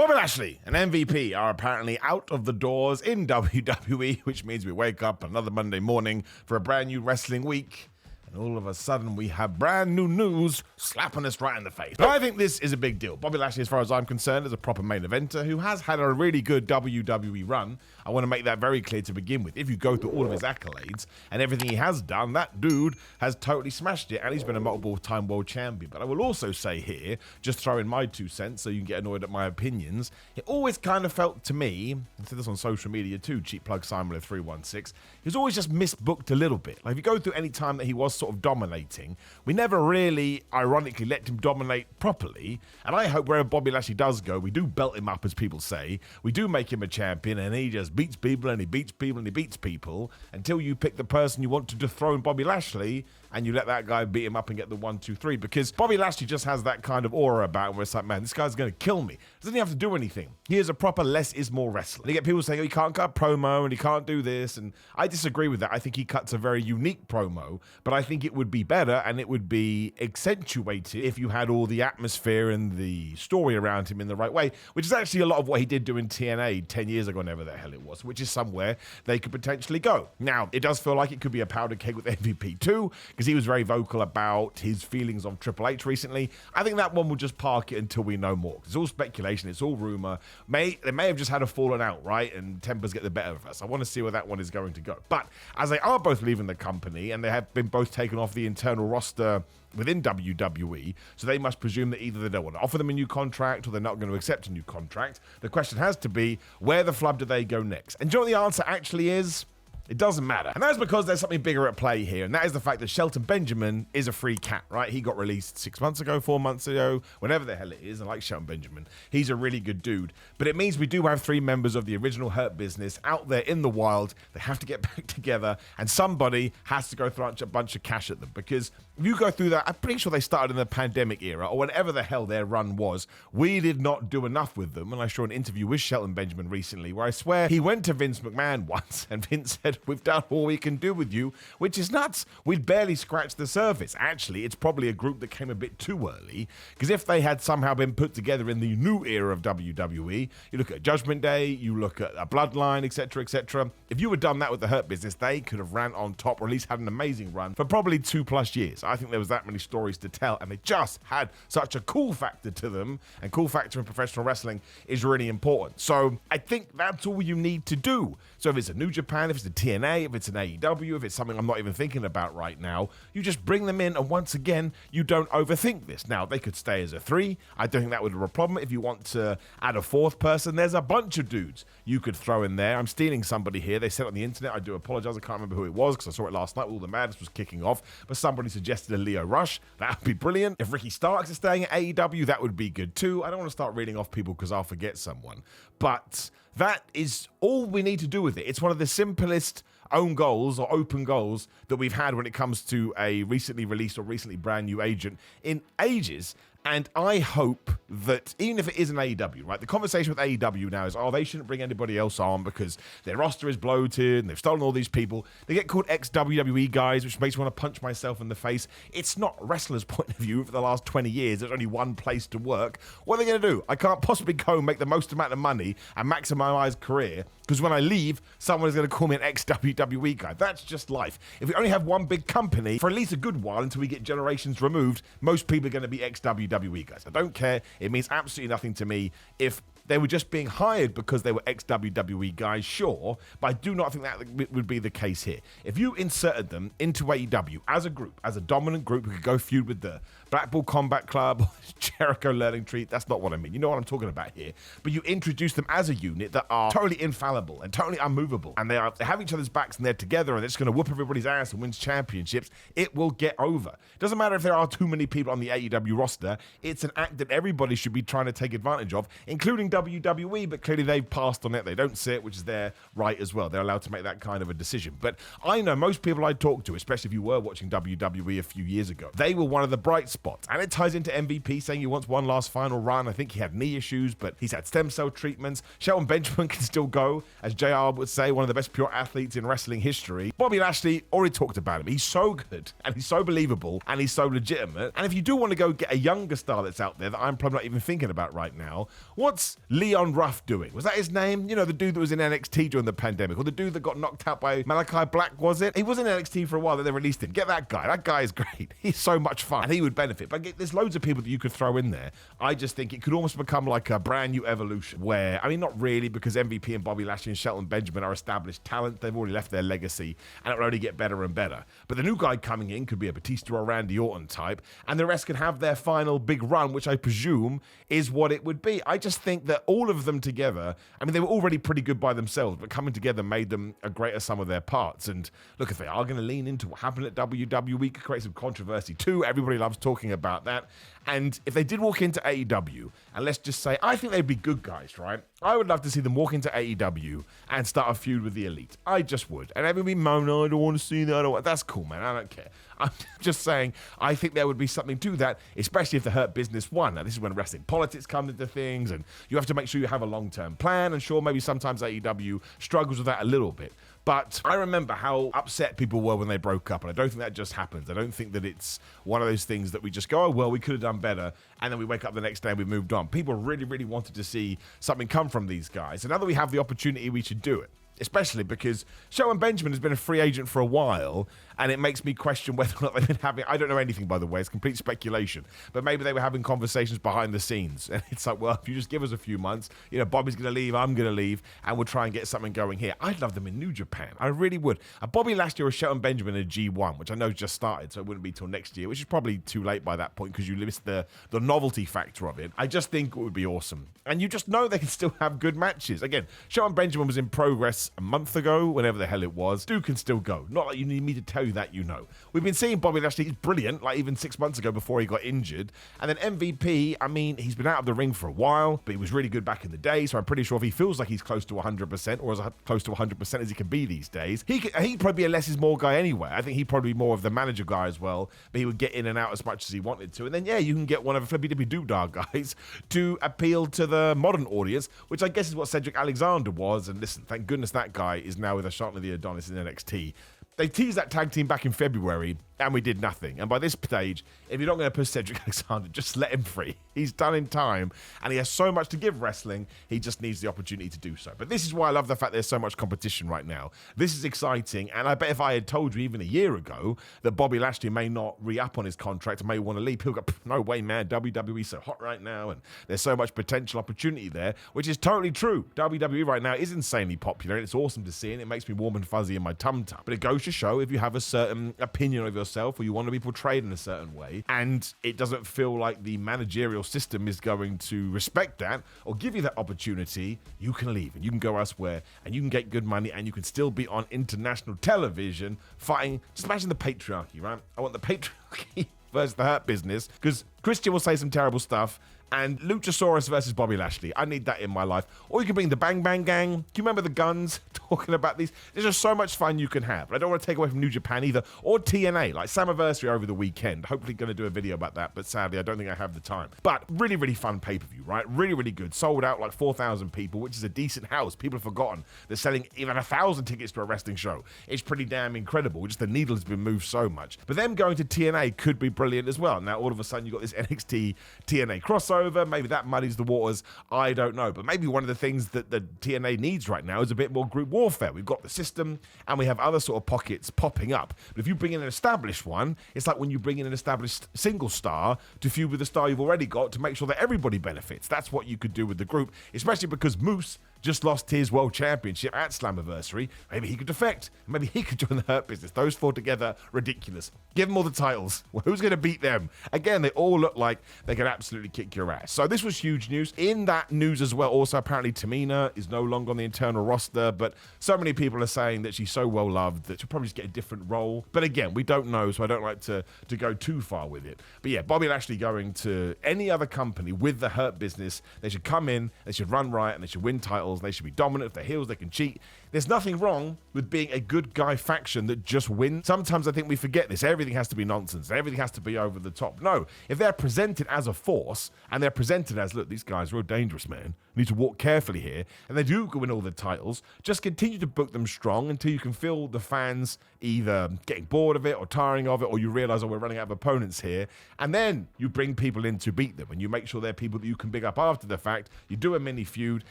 Bobby Lashley and MVP are apparently out of the doors in WWE, which means we wake up another Monday morning for a brand new wrestling week. And all of a sudden, we have brand new news slapping us right in the face. But I think this is a big deal. Bobby Lashley, as far as I'm concerned, is a proper main eventer who has had a really good WWE run. I want to make that very clear to begin with. If you go through all of his accolades and everything he has done, that dude has totally smashed it, and he's been a multiple-time world champion. But I will also say here, just throw in my 2 cents so you can get annoyed at my opinions, it always kind of felt to me, I said this on social media too, cheap plug Simon 316, he was always just misbooked a little bit. Like if you go through any time that he was sort of dominating, we never really, ironically, let him dominate properly. And I hope wherever Bobby Lashley does go, we do belt him up, as people say. We do make him a champion, and he just beats people, and he beats people, and he beats people, until you pick the person you want to dethrone Bobby Lashley, and you let that guy beat him up and get the 1, 2, 3. Because Bobby Lashley just has that kind of aura about him where it's like, man, this guy's going to kill me. Doesn't he have to do anything? He is a proper less is more wrestler. And you get people saying, oh, he can't cut a promo and he can't do this. And I disagree with that. I think he cuts a very unique promo, but I think it would be better and it would be accentuated if you had all the atmosphere and the story around him in the right way, which is actually a lot of what he did do in TNA 10 years ago, whenever the hell it was, which is somewhere they could potentially go. Now, it does feel like it could be a powder keg with MVP too, because he was very vocal about his feelings on Triple H recently. I think that one will just park it until we know more. It's all speculation, it's all rumor. They may have just had a falling out, right? And tempers get the better of us. I want to see where that one is going to go. But as they are both leaving the company and they have been both taken off the internal roster within WWE, so they must presume that either they don't want to offer them a new contract or they're not going to accept a new contract. The question has to be, where the flub do they go next? And do you know what the answer actually is? It doesn't matter. And that's because there's something bigger at play here, and that is the fact that Shelton Benjamin is a free cat, right? He got released 6 months ago, 4 months ago, whenever the hell it is. I like Shelton Benjamin. He's a really good dude. But it means we do have 3 members of the original Hurt Business out there in the wild. They have to get back together, and somebody has to go throw a bunch of cash at them. Because if you go through that, I'm pretty sure they started in the pandemic era, or whatever the hell their run was. We did not do enough with them. And I saw an interview with Shelton Benjamin recently where I swear he went to Vince McMahon once, and Vince said, we've done all we can do with you, which is nuts. We'd barely scratched the surface. Actually, it's probably a group that came a bit too early, because if they had somehow been put together in the new era of WWE, you look at Judgment Day, you look at a Bloodline, etc., etc. If you had done that with the Hurt Business, they could have ran on top, or at least had an amazing run for probably 2+ years. I think there was that many stories to tell, and they just had such a cool factor to them, and cool factor in professional wrestling is really important. So I think that's all you need to do. So if it's a New Japan, if it's a TNA, if it's an AEW, if it's something I'm not even thinking about right now, you just bring them in, and once again, you don't overthink this. Now, they could stay as a 3. I don't think that would be a problem. If you want to add a 4th person, there's a bunch of dudes you could throw in there. I'm stealing somebody here. They said it on the internet. I do apologize. I can't remember who it was because I saw it last night. All the madness was kicking off. But somebody suggested a Leo Rush. That would be brilliant. If Ricky Starks is staying at AEW, that would be good too. I don't want to start reading off people because I'll forget someone. But that is all we need to do with it. It's one of the simplest own goals or open goals that we've had when it comes to a recently released or recently brand new agent in ages. And I hope that even if it is an AEW, right, the conversation with AEW now is, oh, they shouldn't bring anybody else on because their roster is bloated and they've stolen all these people. They get called ex-WWE guys, which makes me want to punch myself in the face. It's not wrestlers' point of view. For the last 20 years, there's only one place to work. What are they going to do? I can't possibly go and make the most amount of money and maximize my career because when I leave, someone is going to call me an ex-WWE guy. That's just life. If we only have one big company for at least a good while until we get generations removed, most people are going to be ex-WWE guys. I don't care. It means absolutely nothing to me if they were just being hired because they were ex-WWE guys, sure, but I do not think that would be the case here. If you inserted them into AEW as a group, as a dominant group who could go feud with the Blackpool Combat Club or Jericho Learning Tree, that's not what I mean. You know what I'm talking about here. But you introduce them as a unit that are totally infallible and totally unmovable, and they have each other's backs and they're together and they're just going to whoop everybody's ass and wins championships. It will get over. It doesn't matter if there are too many people on the AEW roster. It's an act that everybody should be trying to take advantage of, including WWE, but clearly they've passed on it. They don't see it, which is their right as well. They're allowed to make that kind of a decision. But I know most people I talk to, especially if you were watching WWE a few years ago, they were one of the bright spots. And it ties into MVP saying he wants one last final run. I think he had knee issues, but he's had stem cell treatments. Shelton Benjamin can still go, as JR would say, one of the best pure athletes in wrestling history. Bobby Lashley, already talked about him. He's so good, and he's so believable, and he's so legitimate. And if you do want to go get a younger star that's out there that I'm probably not even thinking about right now, what's Leon Ruff doing? Was that his name? You know, the dude that was in NXT during the pandemic, or the dude that got knocked out by Malachi Black, was it? He was in NXT for a while, then they released him. Get that guy. That guy is great. He's so much fun, and he would benefit. But there's loads of people that you could throw in there. I just think it could almost become like a brand new evolution where, I mean, not really, because MVP and Bobby Lashley and Shelton Benjamin are established talent. They've already left their legacy, and it will only get better and better. But the new guy coming in could be a Batista or Randy Orton type, and the rest can have their final big run, which I presume is what it would be. I just think that all of them together, I mean, they were already pretty good by themselves, but coming together made them a greater sum of their parts. And look, if they are going to lean into what happened at WWE, could create some controversy too. Everybody loves talking about that. And if they did walk into AEW, and let's just say, I think they'd be good guys, right? I would love to see them walk into AEW and start a feud with the Elite. I just would. And everybody moan, I don't want to see that. That's cool, man. I don't care. I'm just saying, I think there would be something to that, especially if the Hurt Business won. Now, this is when wrestling politics come into things, and you have to make sure you have a long-term plan. And sure, maybe sometimes AEW struggles with that a little bit. But I remember how upset people were when they broke up, and I don't think that just happens. I don't think that it's one of those things that we just go, oh, well, we could have done better, and then we wake up the next day and we've moved on. People really, really wanted to see something come from these guys. And now that we have the opportunity, we should do it. Especially because Shelton Benjamin has been a free agent for a while, and it makes me question whether or not they've been having, I don't know anything, by the way, it's complete speculation, but maybe they were having conversations behind the scenes, and it's like, well, if you just give us a few months, you know, Bobby's going to leave, I'm going to leave, and we'll try and get something going here. I'd love them in New Japan. I really would. Bobby last year or Shelton Benjamin in G1, which I know just started, so it wouldn't be till next year, which is probably too late by that point because you missed the novelty factor of it. I just think it would be awesome. And you just know they can still have good matches. Again, Shelton Benjamin was in Progress a month ago, whenever the hell it was. Dude can still go. Not like you need me to tell you that, you know. We've been seeing Bobby Lashley. He's brilliant, like even 6 months ago before he got injured. And then MVP, I mean, he's been out of the ring for a while, but he was really good back in the day, so I'm pretty sure if he feels like he's close to 100%, or as close to 100% as he can be these days, he'd probably be a less is more guy anyway. I think he'd probably be more of the manager guy as well, but he would get in and out as much as he wanted to. And then, yeah, you can get one of the Flippy Dippy Doodah guys to appeal to the modern audience, which I guess is what Cedric Alexander was. And listen, thank goodness that guy is now with Ashante the Adonis in NXT. They teased that tag team back in February, and we did nothing. And by this stage, if you're not going to push Cedric Alexander, just let him free. He's done in time, and he has so much to give wrestling, he just needs the opportunity to do so. But this is why I love the fact there's so much competition right now. This is exciting, and I bet if I had told you even a year ago that Bobby Lashley may not re-up on his contract and may want to leave, people go, no way, man, WWE's so hot right now, and there's so much potential opportunity there, which is totally true. WWE right now is insanely popular, and it's awesome to see, and it makes me warm and fuzzy in my tum-tum. But it goes to show if you have a certain opinion of yourself, or you want to be portrayed in a certain way, and it doesn't feel like the managerial system is going to respect that or give you that opportunity, you can leave and you can go elsewhere and you can get good money and you can still be on international television fighting. Just imagine the patriarchy, right? I want the patriarchy versus the Hurt Business, because Christian will say some terrible stuff, and Luchasaurus versus Bobby Lashley. I need that in my life. Or you can bring the Bang Bang Gang. Do you remember the Guns talking about these? There's just so much fun you can have. But I don't want to take away from New Japan either. Or TNA, like Slammiversary over the weekend. Hopefully going to do a video about that, but sadly I don't think I have the time. But really, really fun pay-per-view, right? Really, really good. Sold out like 4,000 people, which is a decent house. People have forgotten they're selling even 1,000 tickets to a wrestling show. It's pretty damn incredible. Just the needle has been moved so much. But them going to TNA could be brilliant as well. Now all of a sudden you've got this NXT TNA crossover. Maybe that muddies the waters. I don't know. But maybe one of the things that the TNA needs right now is a bit more group warfare. We've got the system and we have other sort of pockets popping up. But if you bring in an established one, it's like when you bring in an established single star to feud with the star you've already got to make sure that everybody benefits. That's what you could do with the group, especially because Moose just lost his world championship at Slammiversary. Maybe he could defect. Maybe he could join the Hurt Business. Those four together, ridiculous. Give them all the titles. Well, who's going to beat them? Again, they all look like they could absolutely kick your ass. So this was huge news. In that news as well, also apparently Tamina is no longer on the internal roster, but so many people are saying that she's so well loved that she'll probably just get a different role. But again, we don't know, so I don't like to go too far with it. But yeah, Bobby Lashley going to any other company with the Hurt Business, they should come in, they should run right, and they should win titles titles. They should be dominant. If they're heels, they can cheat. There's nothing wrong with being a good guy faction that just wins. Sometimes I think we forget this. Everything has to be nonsense. Everything has to be over the top. No, if they're presented as a force and they're presented as, look, these guys are real dangerous, man. You need to walk carefully here. And they do win all the titles. Just continue to book them strong until you can feel the fans either getting bored of it or tiring of it, or you realize, oh, we're running out of opponents here. And then you bring people in to beat them and you make sure they're people that you can pick up after the fact. You do a mini feud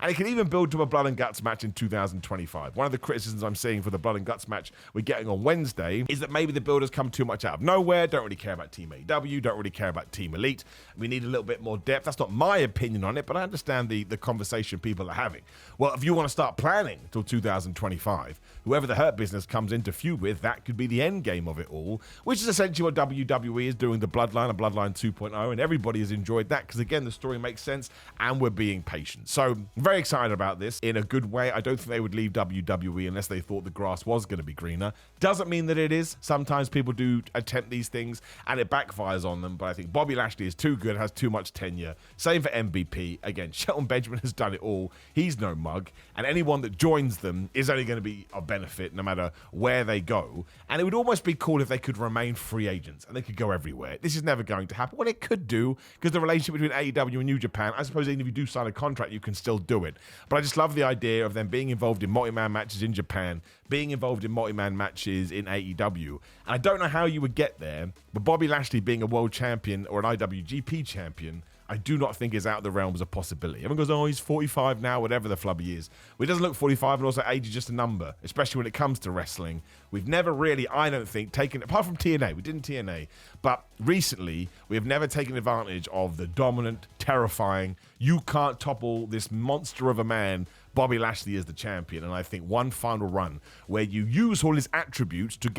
and it can even build to a blood and guts match in 2025. One of the criticisms I'm seeing for the blood and guts match we're getting on Wednesday is that maybe the builders come too much out of nowhere, don't really care about Team AEW, don't really care about Team Elite. We need a little bit more depth. That's not my opinion on it, but I understand the conversation people are having. Well, if you want to start planning till 2025, whoever the Hurt Business comes in to feud with, that could be the end game of it all, which is essentially what WWE is doing, the Bloodline and Bloodline 2.0, and everybody has enjoyed that because, again, the story makes sense and we're being patient. So I'm very excited about this in a good way. I don't think they would leave WWE unless they thought the grass was going to be greener. Doesn't mean that it is. Sometimes people do attempt these things and it backfires on them, but I think Bobby Lashley is too good, has too much tenure. Same for MVP. Again, Shelton Benjamin has done it all. He's no mug, and anyone that joins them is only going to be of benefit no matter where they go. And it would almost be cool if they could remain free agents and they could go everywhere. This is never going to happen. Well, it could do, because the relationship between AEW and New Japan, I suppose even if you do sign a contract, you can still do it. But I just love the idea of them being involved in multi-man matches in Japan, being involved in multi-man matches in AEW. And I don't know how you would get there, but Bobby Lashley being a world champion or an IWGP champion, I do not think is out of the realms of possibility. Everyone goes, oh, he's 45 now, whatever the flubby is. Well, he doesn't look 45, and also age is just a number, especially when it comes to wrestling. We've never really, I don't think, taken, apart from TNA, we did in TNA, but recently, we have never taken advantage of the dominant, terrifying, you can't topple this monster of a man, Bobby Lashley is the champion. And I think one final run where you use all his attributes to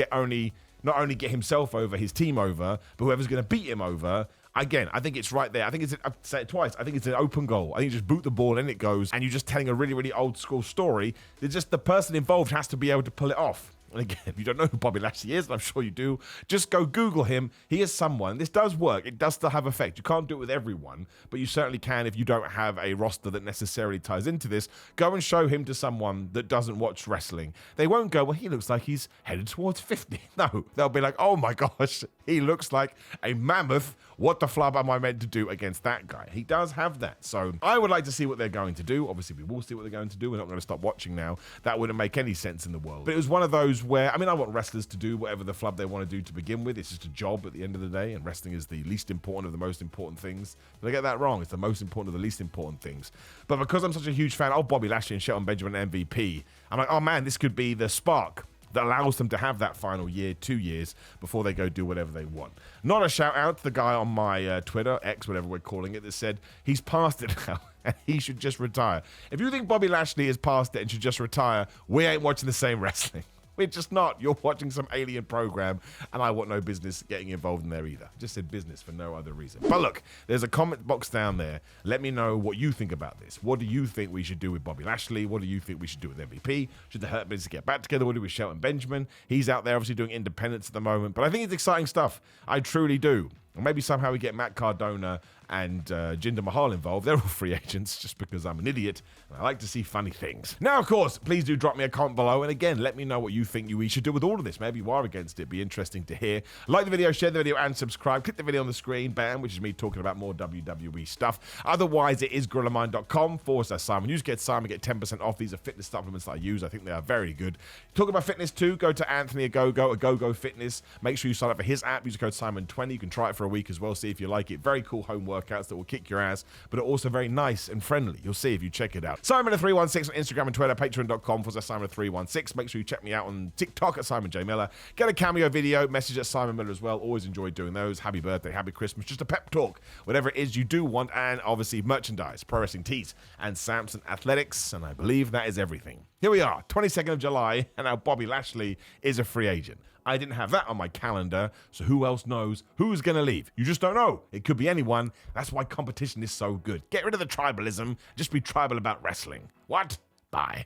not only get himself over, his team over, but whoever's going to beat him over. Again, I think it's right there. I think I've said it twice. I think it's an open goal. I think you just boot the ball and it goes, and you're just telling a really, really old school story. It's just the person involved has to be able to pull it off. And again, if you don't know who Bobby Lashley is, and I'm sure you do, just go Google him. He is someone. This does work. It does still have effect. You can't do it with everyone, but you certainly can if you don't have a roster that necessarily ties into this. Go and show him to someone that doesn't watch wrestling. They won't go, well, he looks like he's headed towards 50. No, they'll be like, oh my gosh, he looks like a mammoth. What the flub am I meant to do against that guy? He does have that. So I would like to see what they're going to do. Obviously, we will see what they're going to do. We're not going to stop watching now. That wouldn't make any sense in the world. But it was one of those where, I mean, I want wrestlers to do whatever the flub they want to do to begin with. It's just a job at the end of the day, and wrestling is the least important of the most important things. Did I get that wrong? It's the most important of the least important things. But because I'm such a huge fan of Bobby Lashley and Shelton Benjamin MVP, I'm like, oh man, this could be the spark that allows them to have that final year, 2 years, before they go do whatever they want. Not a shout out to the guy on my Twitter, X, whatever we're calling it, that said he's past it now and he should just retire. If you think Bobby Lashley is past it and should just retire, we ain't watching the same wrestling. We're just not. You're watching some alien program, and I want no business getting involved in there either. Just said business for no other reason. But look, there's a comment box down there. Let me know what you think about this. What do you think we should do with Bobby Lashley? What do you think we should do with MVP? Should the Hurt Business get back together? What do we with Shelton Benjamin? He's out there obviously doing independence at the moment, but I think it's exciting stuff. I truly do. Or maybe somehow we get Matt Cardona and Jinder Mahal involved. They're all free agents just because I'm an idiot and I like to see funny things. Now, of course, please do drop me a comment below. And again, let me know what you think we should do with all of this. Maybe you are against it. It'd be interesting to hear. Like the video, share the video, and subscribe. Click the video on the screen, bam, which is me talking about more WWE stuff. Otherwise, it is GorillaMind.com/Simon. Use Get Simon, get 10% off. These are fitness supplements that I use. I think they are very good. Talk about fitness too. Go to Anthony Agogo Fitness. Make sure you sign up for his app. Use code Simon20. You can try it for a week as well. See if you like it. Very cool home workouts that will kick your ass, but are also very nice and friendly. You'll see if you check it out. Simon316 on Instagram and Twitter. Patreon.com/Simon316. Make sure you check me out on TikTok at Simon J Miller. Get a cameo video. Message at Simon Miller as well. Always enjoy doing those. Happy birthday. Happy Christmas. Just a pep talk. Whatever it is you do want. And obviously merchandise, pro wrestling tees, and Samson Athletics. And I believe that is everything. Here we are, 22nd of July, and now Bobby Lashley is a free agent. I didn't have that on my calendar, so who else knows who's going to leave? You just don't know. It could be anyone. That's why competition is so good. Get rid of the tribalism. Just be tribal about wrestling. What? Bye.